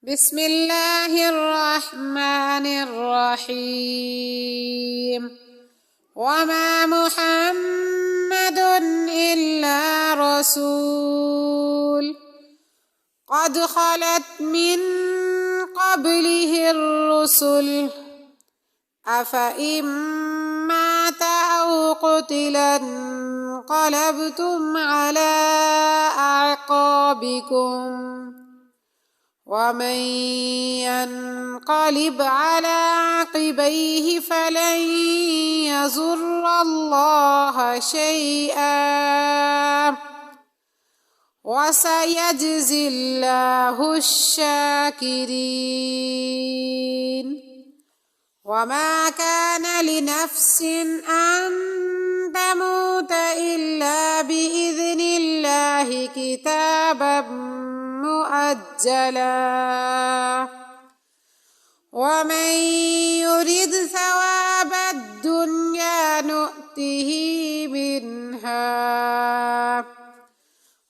بسم الله الرحمن الرحيم. وما محمد إلا رسول قد خلت من قبله الرسل أفإن مات أو قتلا انقلبتم على أعقابكم ومن ينقلب على عقبيه فلن يضر الله شيئا وسيجزي الله الشاكرين. وما كان لنفس أن تموت إلا بإذن الله كتابا مؤجلا ومن يرد ثواب الدنيا نؤته منها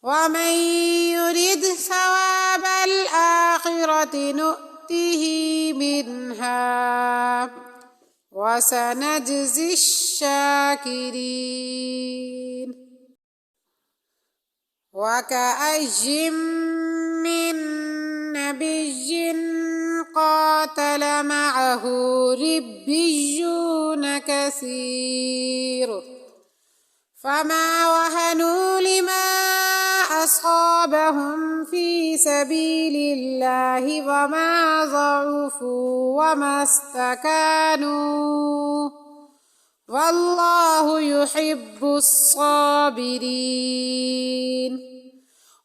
ومن يرد ثواب الآخرة نؤته منها وسنجزي الشاكرين. وكأي من نبي قاتل معه ربيون كثير فما وهنوا لما أصابهم في سبيل الله وما ضعفوا وما استكانوا والله يحب الصابرين.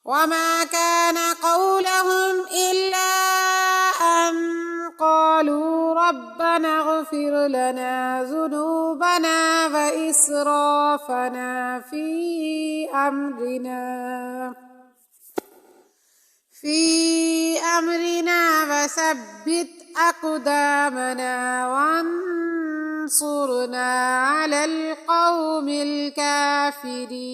وما كان قولهم إلا أن قالوا ربنا اغفر لنا ذنوبنا وإسرافنا في أمرنا وثبت أقدامنا وانصرنا على القوم الكافرين.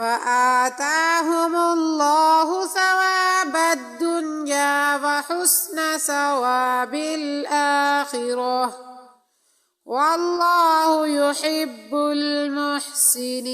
فآتاهم الله ثواب الدنيا وحسن ثواب الآخرة والله يحب المحسنين.